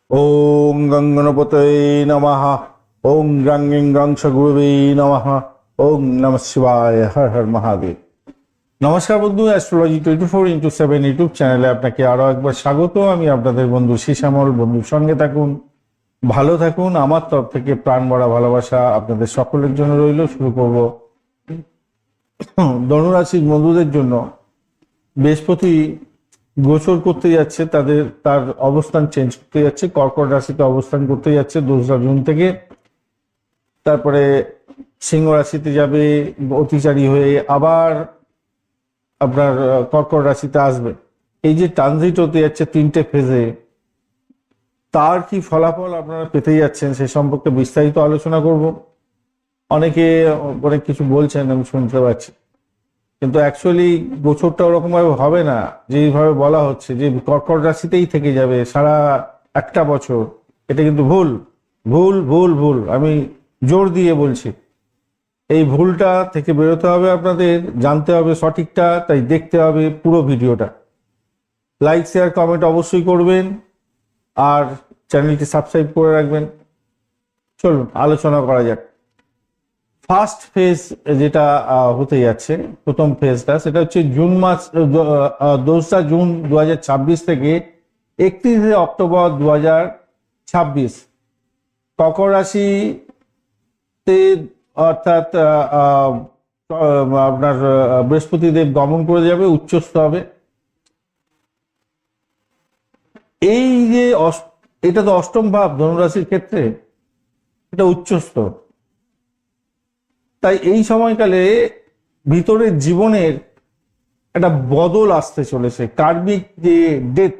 ওং গং গণপতয়ে নমঃ। ওং গ্রাং গ্রিং গ্রাং সগুরুবে নমঃ। ওং নমঃ শিবায়। হর হর মহাদেব। নমস্কার বন্ধু, অ্যাস্ট্রোলজি 24x7 ইউটিউব চ্যানেলে আপনাকে আরো একবার স্বাগত। আমি আপনাদের বন্ধু শ্যামল। বন্ধুর সঙ্গে থাকুন, ভালো থাকুন। আমার তরফ থেকে প্রাণ ভরা ভালোবাসা আপনাদের সকলের জন্য রইল। শুরু করব ধনুরাশির বন্ধুদের জন্য। বৃহস্পতি গোচর করতে যাচ্ছে, তার অবস্থান চেঞ্জ করতে যাচ্ছে, কর্কট রাশিতে অবস্থান করতে যাচ্ছে 2রা জুন থেকে। তারপরে সিংহ রাশিতে যাবে অতিচারী হয়ে, আবার আপনার কর্কট রাশিতে আসবে। এই যে ট্রানজিট হতে যাচ্ছে 3টে ফেজে, তার কি ফলাফল আপনারা পেতে যাচ্ছেন সে সম্পর্কে বিস্তারিত আলোচনা করব। অনেকে অনেক কিছু বলছেন, আমি শুনতে পাচ্ছি, কিন্তু অ্যাকচুয়ালি গোচরটা ওরকম ভাবে হবে না যেভাবে বলা হচ্ছে যে কর্কট রাশিতেই থেকে যাবে সারা একটা বছর। এটা কিন্তু ভুল ভুল ভুল ভুল। আমি জোর দিয়ে বলছি, এই ভুলটা থেকে বেরোতে হবে আপনাদের, জানতে হবে সঠিকটা। তাই দেখতে হবে পুরো ভিডিওটা। লাইক শেয়ার কমেন্ট অবশ্যই করবেন, আর চ্যানেলটি সাবস্ক্রাইব করে রাখবেন। চলুন আলোচনা করা যাক। ফার্স্ট ফেজ যেটা হতে যাচ্ছে, প্রথম ফেজটা, সেটা হচ্ছে জুন মাস 2রা জুন 2026 থেকে 31শে অক্টোবর 2026। কর্কট রাশিতে অর্থাৎ আপনার বৃহস্পতি দেব গমন করে যাবে, উচ্চস্থ হবে। এই যে এটা তো অষ্টম ভাব ধনুরাশির ক্ষেত্রে, এটা উচ্চস্থ। তাই এই সময়কালে ভিতরের জীবনের একটা বদল আসতে চলেছে। কার্মিক যে ডেথ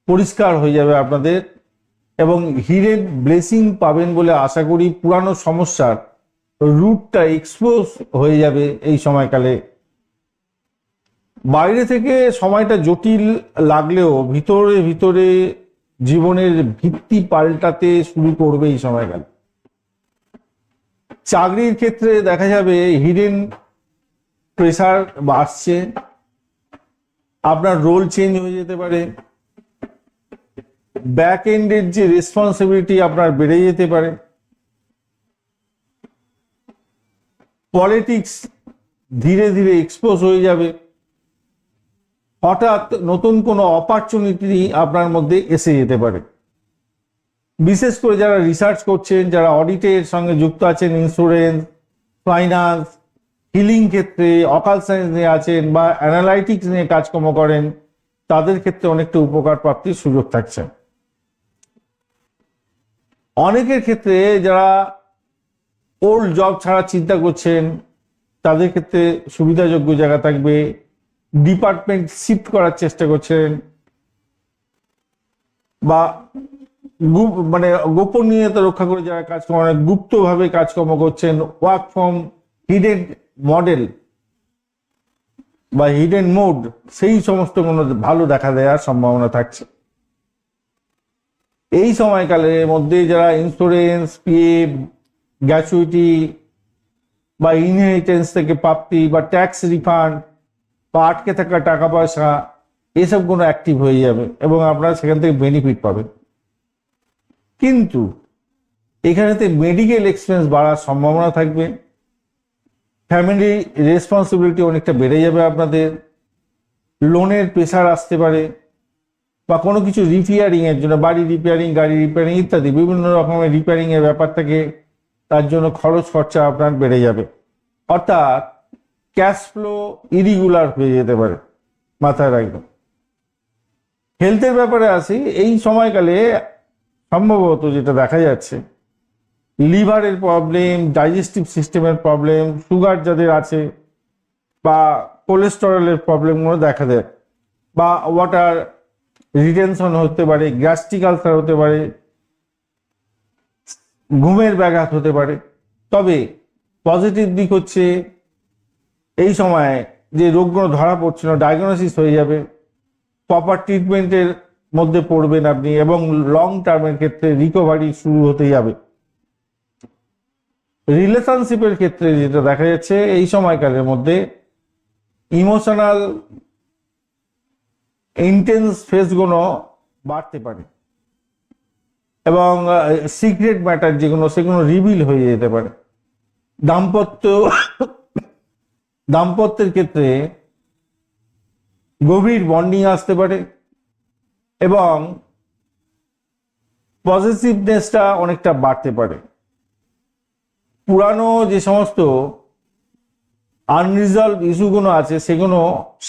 পরিষ্কার হয়ে যাবে আপনাদের, এবং হিডেন ব্লেসিং পাবেন বলে আশা করি। পুরানো সমস্যার রুটটা এক্সপোজ হয়ে যাবে এই সময়কালে। বাইরে থেকে সময়টা জটিল লাগলেও ভিতরে ভিতরে জীবনের ভিত্তি পাল্টাতে শুরু করবে এই সময়কালে। চাকরির ক্ষেত্রে দেখা যাবে হিডেন প্রেসার বাড়ছে, আপনার রোল চেঞ্জ হয়ে যেতে পারে, ব্যাক এন্ডের যে রেসপন্সিবিলিটি আপনার বেড়ে যেতে পারে। পলিটিক্স ধীরে ধীরে এক্সপোজ হয়ে যাবে। হঠাৎ নতুন কোনো অপরচুনিটি আপনার মধ্যে এসে যেতে পারে। বিশেষ করে যারা রিসার্চ করছেন, যারা অডিটের সঙ্গে যুক্ত আছেন, ইন্স্যুরেন্স, ফাইন্যান্স, হিলিং ক্ষেত্রে, অকাল সায়েন্স নিয়ে আছেন, বা অ্যানালাইটিক্স নিয়ে কাজকর্ম করেন, তাদের ক্ষেত্রে অনেকটা উপকার প্রাপ্তির সুযোগ থাকছে। অনেকের ক্ষেত্রে যারা ওল্ড জব ছাড়া চিন্তা করছেন, তাদের ক্ষেত্রে সুবিধাযোগ্য জায়গা থাকবে। ডিপার্টমেন্ট শিফট করার চেষ্টা করছেন, বা মানে গোপনীয়তা রক্ষা করে যারা কাজকর্ম, গুপ্তভাবে কাজকর্ম করছেন, ওয়ার্ক ফ্রম হিডেন মডেল বা হিডেন মোড, সেই সমস্ত কোনো ভালো দেখা দেওয়ার সম্ভাবনা থাকছে। এই সময়কালের মধ্যে যারা ইন্স্যুরেন্স, পিএফ, গ্র্যাচুইটি বা ইনহেরিটেন্স থেকে প্রাপ্তি, বা ট্যাক্স রিফান্ড, বা আটকে থাকা টাকা পয়সা, এসব কোনো অ্যাক্টিভ হয়ে যাবে এবং আপনারা সেখান থেকে বেনিফিট পাবেন। কিন্তু এখানেতে মেডিকেল এক্সপেন্স বাড়ার সম্ভাবনা থাকবে। ফ্যামিলি রেসপন্সিবিলিটি অনেকটা বেড়ে যাবে আপনাদের। লোনের প্রেশার আসতে পারে, বা কোনো কিছু রিপেয়ারিং এর জন্য, বাড়ি রিপেয়ারিং, গাড়ি রিপেয়ারিং ইত্যাদি বিভিন্ন রকমের রিপেয়ারিং এর ব্যাপার থেকে, তার জন্য খরচ খরচা আপনার বেড়ে যাবে। অর্থাৎ ক্যাশ ফ্লো ইরিগুলার হয়ে যেতে পারে, মাথায় রাখবেন। হেলথের ব্যাপারে আসি। এই সময়কালে সম্ভবত যেটা দেখা যাচ্ছে, লিভারের প্রবলেম, ডাইজেস্টিভ সিস্টেমের প্রবলেম, সুগার যাদের আছে, বা কোলেস্টেরলের প্রবলেমগুলো দেখা দেয়, বা ওয়াটার রিটেনশন হতে পারে, গ্যাস্ট্রিক আলসার হতে পারে, ঘুমের ব্যাঘাত হতে পারে। তবে পজিটিভ দিক হচ্ছে এই সময় যে রোগগুলো ধরা পড়ছিল, ডায়াগনোসিস হয়ে যাবে, প্রপার ট্রিটমেন্টের মধ্যে পড়বেন আপনি, এবং লং টার্মের ক্ষেত্রে রিকভারি শুরু হতে যাবে। রিলেশনশিপের ক্ষেত্রে যেটা দেখা যাচ্ছে, এই সময়কালের মধ্যে ইমোশনাল ইন্টেন্স ফেজগুলো বাড়তে পারে। এবং সিক্রেট ম্যাটার যেগুলো সেগুলো রিভিল হয়ে যেতে পারে। দাম্পত্যের ক্ষেত্রে গভীর বন্ডিং আসতে পারে এবং পজিটিভনেসটা অনেকটা বাড়তে পারে। পুরানো যে সমস্ত আনরিজলভ ইস্যুগুলো আছে সেগুলো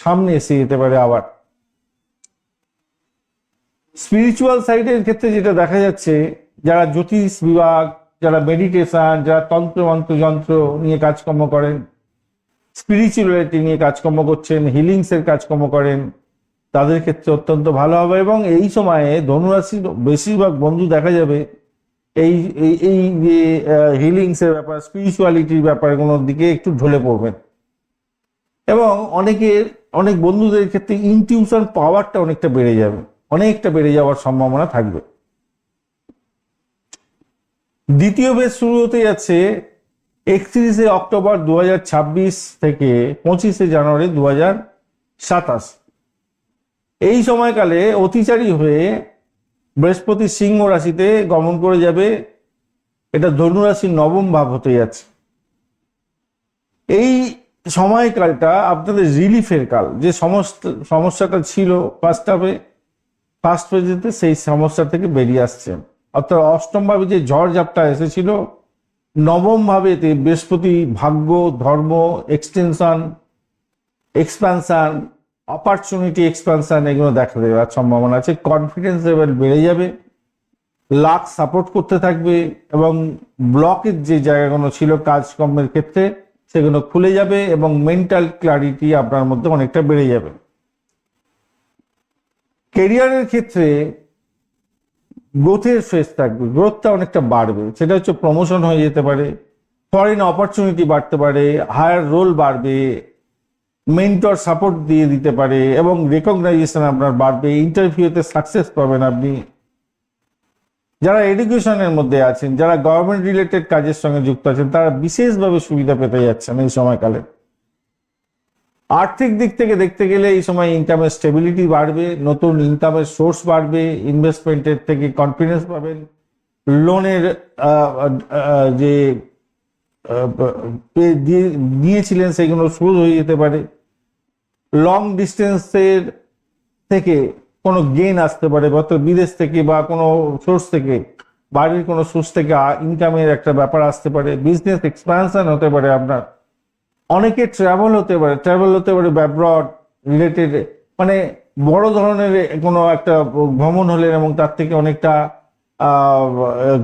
সামনে এসে যেতে পারে। আবার স্পিরিচুয়াল সাইডের ক্ষেত্রে যেটা দেখা যাচ্ছে, যারা জ্যোতিষ বিভাগ, যারা মেডিটেশন, যারা তন্ত্র মন্ত্র যন্ত্র নিয়ে কাজকর্ম করেন, স্পিরিচুয়ালিটি নিয়ে কাজকর্ম করছেন, হিলিংসের কাজকর্ম করেন, তাদের ক্ষেত্রে অত্যন্ত ভালো হবে। এবং এই সময়ে ধনুরাশির বেশিরভাগ বন্ধু দেখা যাবে এই এই যে হিলিংসের ব্যাপার, স্পিরিচুয়ালিটির ব্যাপারগুলোর দিকে একটু ঢলে পড়বেন। এবং অনেক বন্ধুদের ক্ষেত্রে ইনটিউশন পাওয়ারটা অনেকটা বেড়ে যাবে, অনেকটা বেড়ে যাওয়ার সম্ভাবনা থাকবে। দ্বিতীয় বেশ শুরু হতে যাচ্ছে 31শে অক্টোবর 2026 থেকে 25শে জানুয়ারি 2027। এই সময়কালে অতিচারী হয়ে বৃহস্পতি সিংহ রাশিতে গমন করে যাবে। এটা ধনুরাশির নবম ভাব হতে যাচ্ছে। এই সময়কালটা আপনাদের রিলিফের কাল। যে সমস্যাটা ছিল ফার্স্ট ফেজেতে, সেই সমস্যা থেকে বেরিয়ে আসছেন। অর্থাৎ অষ্টম ভাবে যে ঝড় ঝাপটা এসেছিল, নবম ভাবেতে বৃহস্পতি ভাগ্য, ধর্ম, এক্সটেনশন, এক্সপানশন, অপরচুনিটি এক্সপানশন এগুলো দেখা দেওয়ার সম্ভাবনা আছে। কনফিডেন্স লেভেল বেড়ে যাবে, লাক সাপোর্ট করতে থাকবে এবং ব্লকের যে জায়গাগুলো ছিল কাজকর্মের ক্ষেত্রে সেগুলো খুলে যাবে এবং মেন্টাল ক্লারিটি আপনার মধ্যে অনেকটা বেড়ে যাবে। কেরিয়ারের ক্ষেত্রে গ্রোথের ফেজ থাকবে, গ্রোথটা অনেকটা বাড়বে। সেটা হচ্ছে প্রমোশন হয়ে যেতে পারে, ফরেন অপরচুনিটি বাড়তে পারে, হায়ার রোল বাড়বে, মেন্টর সাপোর্ট দিয়ে দিতে পারে এবং রেকগনাইজেশন আপনার বাড়বে। ইন্টারভিউতে সাকসেস পাবেন আপনি। যারা এডুকেশনের মধ্যে আছেন, যারা গভর্নমেন্ট রিলেটেড কাজের সঙ্গে যুক্ত আছেন, তারা বিশেষভাবে সুবিধা পেতে যাচ্ছেন এই সময়কালে। আর্থিক দিক থেকে দেখতে গেলে এই সময় ইনকামের স্টেবিলিটি বাড়বে, নতুন ইনকামের সোর্স বাড়বে, ইনভেস্টমেন্টের থেকে কনফিডেন্স পাবেন, লোনের যে দিয়েছিলেন সেগুলো শুরু হয়ে যেতে পারে। লং ডিস্টেন্সের থেকে কোনো গেইন আসতে পারে, অর্থাৎ বিদেশ থেকে বা কোনো সোর্স থেকে, বাড়ির কোনো সোর্স থেকে ইনকামের একটা ব্যাপার আসতে পারে। বিজনেস এক্সপানশন হতে পারে আপনার। অনেকে ট্রাভেল হতে পারে অ্যাব্রড রিলেটেড, মানে বড় ধরনের কোনো একটা ভ্রমণ হলেন এবং তার থেকে অনেকটা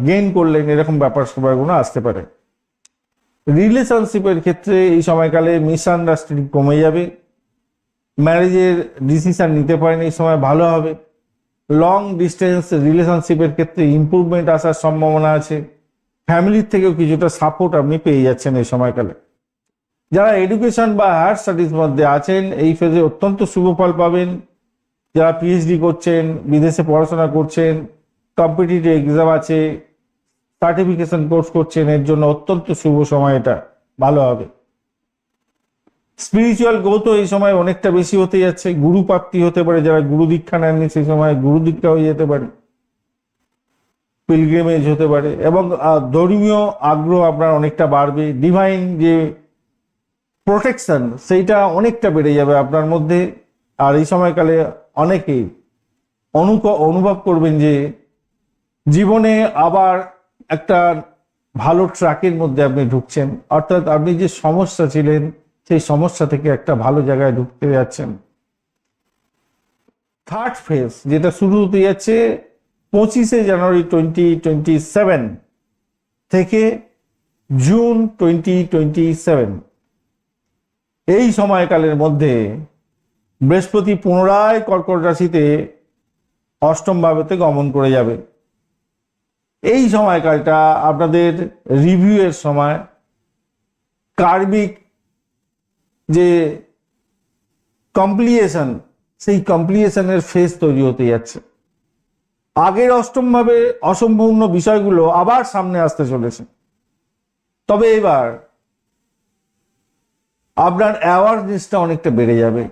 গেইন করলেন, এরকম ব্যাপার স্যাপারগুলো আসতে পারে। রিলেশনশিপের ক্ষেত্রে এই সময়কালে মিসআন্ডারস্ট্যান্ডিং কমে যাবে, ম্যারেজের ডিসিশন নিতে পারেন এই সময় ভালো হবে। লং ডিস্টেন্স রিলেশনশিপের ক্ষেত্রে ইমপ্রুভমেন্ট আসার সম্ভাবনা আছে। ফ্যামিলির থেকেও কিছুটা সাপোর্ট আপনি পেয়ে যাচ্ছেন এই সময়কালে। যারা এডুকেশন বা হায়ার স্টাডিজ মধ্যে আছেন এই ফেজে অত্যন্ত শুভ ফল পাবেন। যারা পিএইচডি করছেন, বিদেশে পড়াশোনা করছেন, কম্পিটিটিভ এক্সাম আছে, সার্টিফিকেশন কোর্স করছেন, এর জন্য অত্যন্ত শুভ সময়, এটা ভালো হবে। স্পিরিচুয়াল গ্রোথও এই সময় অনেকটা বেশি হতে যাচ্ছে। গুরু প্রাপ্তি হতে পারে, যারা গুরু দীক্ষা নেননি সেই সময় গুরু দীক্ষা হয়ে যেতে পারে, পিলগ্রিমেজ হতে পারে এবং ধর্মীয় আগ্রহ আপনার অনেকটা বাড়বে। ডিভাইন যে প্রোটেকশন সেইটা অনেকটা বেড়ে যাবে আপনার মধ্যে। আর এই সময়কালে অনেকেই অনুভব করবেন যে জীবনে আবার একটা ভালো ট্র্যাকের মধ্যে আপনি ঢুকছেন, অর্থাৎ আপনি যে সমস্যা ছিলেন সেই সমস্যা থেকে একটা ভালো জায়গায় ঢুকতে যাচ্ছেন। থার্ড ফেজ যেটা শুরু হতে যাচ্ছে 25শে জানুয়ারি 2027 থেকে জুন 2027, এই সময়কালের মধ্যে বৃহস্পতি পুনরায় কর্কট রাশিতে অষ্টম ভাবেতে গমন করে যাবে। এই সময়কালটা আপনাদের রিভিউয়ের সময়, কার্মিক যে কমপ্লিয়েশন, সেই কমপ্লিয়েশনের ফেজ তৈরি হতে যাচ্ছে। আগের অষ্টম ভাবে অসম্পূর্ণ বিষয়গুলো আবার সামনে আসতে চলেছে। তবে এবার আপনার অ্যাওয়ারনেসটা অনেকটা বেড়ে যাবে।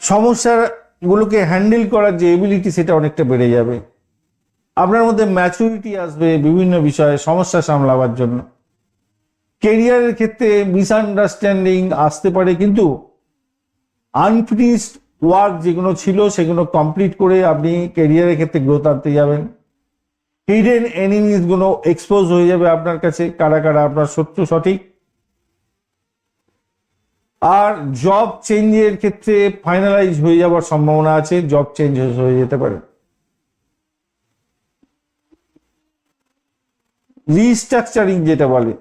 সমস্যাগুলোকে হ্যান্ডেল করার যে এবিলিটি সেটা অনেকটা বেড়ে যাবে। আপনার মধ্যে ম্যাচুরিটি আসবে বিভিন্ন বিষয়ে সমস্যা সামলাবার জন্য। কেরিয়ারের ক্ষেত্রে মিসআন্ডারস্ট্যান্ডিং আসতে পারে, কিন্তু আনফিনিশড ওয়ার্ক যেগুলো ছিল সেগুলো কমপ্লিট করে আপনি কেরিয়ারের ক্ষেত্রে গ্রোথ আনতে যাবেন। হিডেন এনিমিস গুলো এক্সপোজ হয়ে যাবে আপনার কাছে, কারা কারা আপনার শত্রু সঠিক। আর জব চেঞ্জের ক্ষেত্রে ফাইনালাইজ হয়ে যাওয়ার সম্ভাবনা আছে, জব চেঞ্জ হয়ে যেতে পারে। রিস্ট্রাকচারিং যেটা বলে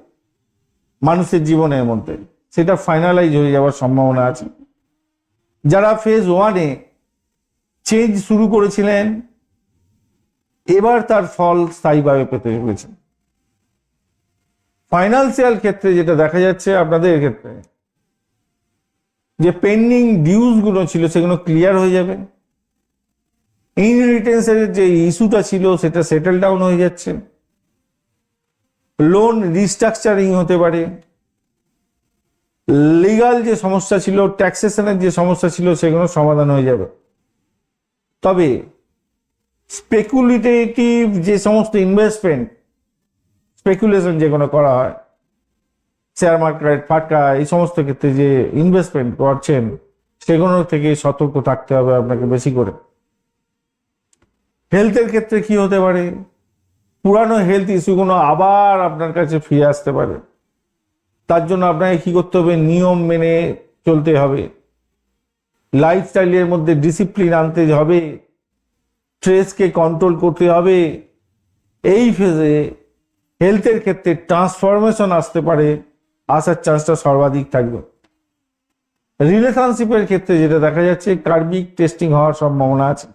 মানুষের জীবনের মধ্যে, সেটা ফাইনালাইজ হয়ে যাওয়ার সম্ভাবনা আছে। যারা ফেজ 1-এ চেঞ্জ শুরু করেছিলেন, এবার তার ফল স্থায়ীভাবে পেতে চলেছে। ফাইন্যান্সিয়াল ক্ষেত্রে যেটা দেখা যাচ্ছে আপনাদের ক্ষেত্রে, যে পেন্ডিং ডিউজ গুলো ছিল সেগুলো ক্লিয়ার হয়ে যাবে। ইনহেরিটেন্সের যে ইস্যুটা ছিল সেটা সেটেল ডাউন হয়ে যাচ্ছে। লোন রিস্ট্রাকচারিং হতে পারে। লিগাল যে সমস্যা ছিল, ট্যাক্সেশনের যে সমস্যা ছিল, সেগুলো সমাধান হয়ে যাবে। তবে স্পেকুলেটিভ যে সমস্ত ইনভেস্টমেন্ট, স্পেকুলেশন যেগুলো করা হয়, শেয়ার মার্কেট, ফাটকা, এই সমস্ত ক্ষেত্রে যে ইনভেস্টমেন্ট করছেন, সেগুলো থেকে সতর্ক থাকতে হবে আপনাকে বেশি করে। হেলথের ক্ষেত্রে কি হতে পারে, পুরানো হেলথ ইস্যুগুলো আবার আপনার কাছে ফিরে আসতে পারে। তার জন্য আপনাকে কি করতে হবে, নিয়ম মেনে চলতে হবে, লাইফস্টাইলের মধ্যে ডিসিপ্লিন আনতে হবে, স্ট্রেসকে কন্ট্রোল করতে হবে। এই ফেজে হেলথের ক্ষেত্রে ট্রান্সফরমেশন আসতে পারে, আসার চান্সটা সর্বাধিক থাকবে। রিলেশনশিপের ক্ষেত্রে যেটা দেখা যাচ্ছে, কার্মিক টেস্টিং হওয়ার সম্ভাবনা আছে।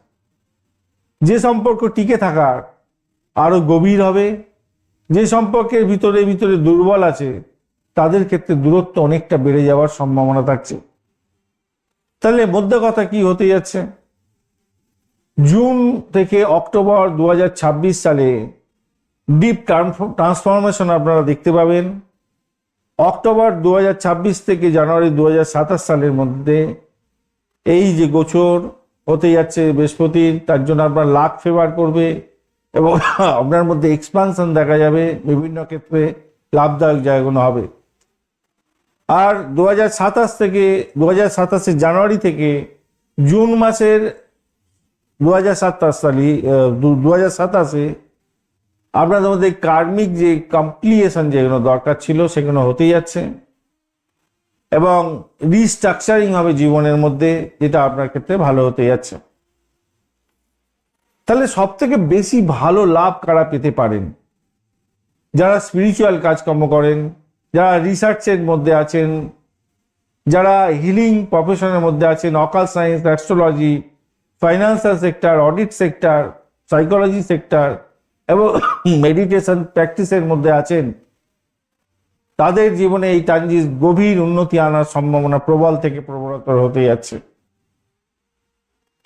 যে সম্পর্ক টিকে থাকার আরো গভীর হবে, যে সম্পর্কের ভিতরে ভিতরে দুর্বল আছে, তাদের ক্ষেত্রে দূরত্ব অনেকটা বেড়ে যাওয়ার সম্ভাবনা থাকছে। তাহলে মধ্যে কথা কি হতে যাচ্ছে, জুন থেকে অক্টোবর 2026 সালে ডিপ ট্রান্সফরমেশন আপনারা দেখতে পাবেন। অক্টোবর 2026 থেকে জানুয়ারি 2027 সালের মধ্যে এই যে গোচর হতে যাচ্ছে বৃহস্পতির, তার জন্য আপনার লাক ফেভার করবে এবং আপনার মধ্যে এক্সপানশন দেখা যাবে, বিভিন্ন ক্ষেত্রে লাভদায়ক জায়গাগুলো হবে। আর 2027 থেকে 2027 জানুয়ারি থেকে জুন মাসের 2027 আপনাদের মধ্যে কার্মিক যে কমপ্লিয়েশন যেগুলো দরকার ছিল সেগুলো হতেই যাচ্ছে, এবং রিস্ট্রাকচারিং হবে জীবনের মধ্যে, যেটা আপনার ক্ষেত্রে ভালো হতে যাচ্ছে। তাহলে সব থেকে বেশি ভালো লাভ কারা পেতে পারেন, যারা স্পিরিচুয়াল কাজকর্ম করেন, যারা রিসার্চের মধ্যে আছেন, যারা হিলিং প্রফেশনের মধ্যে আছেন, অকাল science, astrology, financial sector, audit sector, psychology sector এবং মেডিটেশন প্র্যাকটিসের মধ্যে আছেন, তাদের জীবনে এই ট্রানজিট গভীর উন্নতি আনার সম্ভাবনা প্রবল থেকে প্রবলতর হতে যাচ্ছে।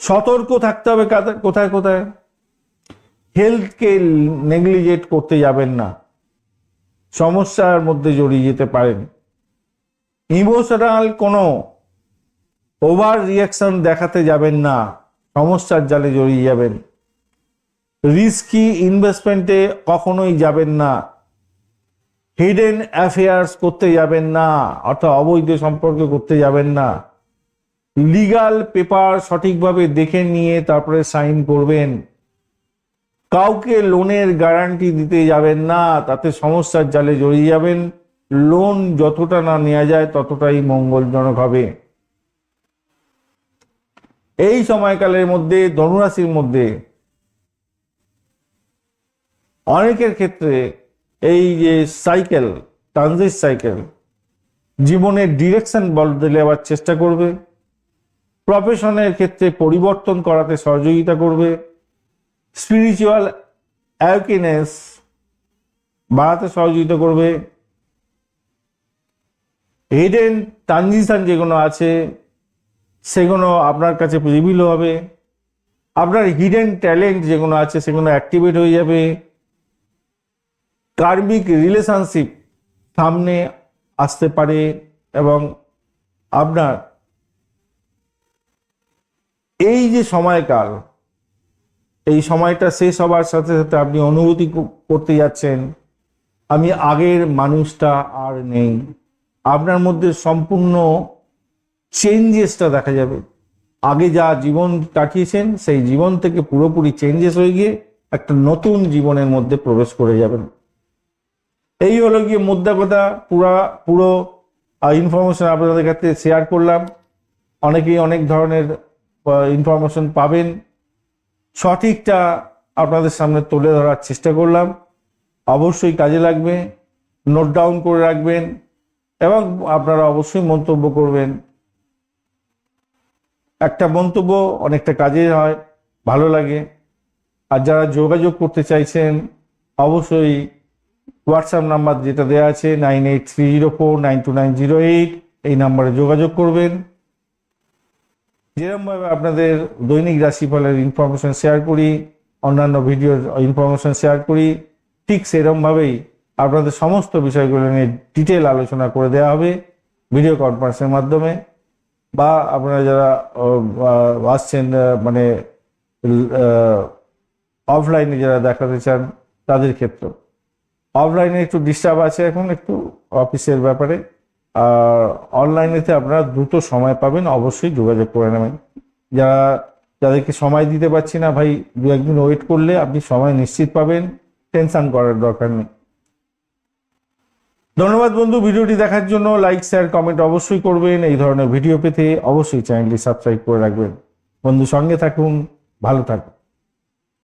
সতর্ক থাকতে হবে কোথায় কোথায়, হেলথকে নেগলিজেট করতে যাবেন না, সমস্যার মধ্যে জড়িয়ে যেতে পারেন। ইমোশনাল কোনো ওভার রিয়াকশন দেখাতে যাবেন না, সমস্যার জালে জড়িয়ে যাবেন। রিস্কি ইনভেস্টমেন্টে কখনোই যাবেন না, হিডেন অ্যাফেয়ার্স করতে যাবেন না, অর্থাৎ অবৈধ সম্পর্ক করতে যাবেন না। লিগাল পেপার সঠিকভাবে দেখে নিয়ে তারপরে সাইন করবেন। কাউকে লোনের গ্যারান্টি দিতে যাবেন না, তাতে সমস্যার জালে জড়িয়ে যাবেন। লোন যতটা না নেওয়া যায় ততটাই মঙ্গলজনক হবে। এই সময়কালের মধ্যে ধনুরাশির মধ্যে অনেকের ক্ষেত্রে এই যে সাইকেল, ট্রানজিট সাইকেল, জীবনের ডিরেকশন বদলে দেওয়ার চেষ্টা করবে, প্রফেশনের ক্ষেত্রে পরিবর্তন করাতে সহযোগিতা করবে, স্পিরিচুয়াল অ্যাওয়ারনেস বাড়াতে সহযোগিতা করবে। হিডেন ট্রানজিশন যেগুলো আছে সেগুলো আপনার কাছে রিভিল হবে। আপনার হিডেন ট্যালেন্ট যেগুলো আছে সেগুলো অ্যাক্টিভেট হয়ে যাবে। কার্মিক রিলেশনশিপ সামনে আসতে পারে এবং আপনার এই যে সময়কাল, এই সময়টা শেষ হবার সাথে সাথে আপনি অনুভূতি করতে যাচ্ছেন আমি আগের মানুষটা আর নেই। আপনার মধ্যে সম্পূর্ণ চেঞ্জেসটা দেখা যাবে। আগে যা জীবন কাটিয়েছেন সেই জীবন থেকে পুরোপুরি চেঞ্জেস হয়ে গিয়ে একটা নতুন জীবনের মধ্যে প্রবেশ করে যাবেন। এই হলো গিয়ে মোদ্দা কথা। পুরো ইনফরমেশন আপনাদের কাছে শেয়ার করলাম। অনেকেই অনেক ধরনের ইনফরমেশন পাবেন, সঠিকটা আপনাদের সামনে তুলে ধরার চেষ্টা করলাম। অবশ্যই কাজে লাগবে, নোট ডাউন করে রাখবেন এবং আপনারা অবশ্যই মন্তব্য করবেন। একটা মন্তব্য অনেকটা কাজে হয়, ভালো লাগে। আর যারা যোগাযোগ করতে চাইছেন অবশ্যই হোয়াটসঅ্যাপ নাম্বার যেটা দেওয়া আছে 9830492908 এই নাম্বারে যোগাযোগ করবেন। যেরকমভাবে আপনাদের দৈনিক রাশিফলের ইনফরমেশন শেয়ার করি, অন্যান্য ভিডিওর ইনফরমেশন শেয়ার করি, ঠিক সেরকমভাবেই আপনাদের সমস্ত বিষয়গুলো নিয়ে ডিটেল আলোচনা করে দেওয়া হবে ভিডিও কনফারেন্সের মাধ্যমে। বা আপনারা যারা আসছেন মানে অফলাইনে যারা দেখাতে চান তাদের ক্ষেত্রে অফলাইনে একটু ডিস্টার্ব আছে এখন একটু অফিসের ব্যাপারে, আর অনলাইনেতে আপনারা দ্রুত সময় পাবেন, অবশ্যই যোগাযোগ করে নেবেন। যাদেরকে সময় দিতে পারছি না ভাই, 2-1 দিন ওয়েট করলে আপনি সময় নিশ্চিত পাবেন, টেনশন করার দরকার নেই। ধন্যবাদ বন্ধু, ভিডিওটি দেখার জন্য। লাইক শেয়ার কমেন্ট অবশ্যই করবেন। এই ধরনের ভিডিও পেতে অবশ্যই চ্যানেলটি সাবস্ক্রাইব করে রাখবেন। বন্ধু সঙ্গে থাকুন, ভালো থাকুন।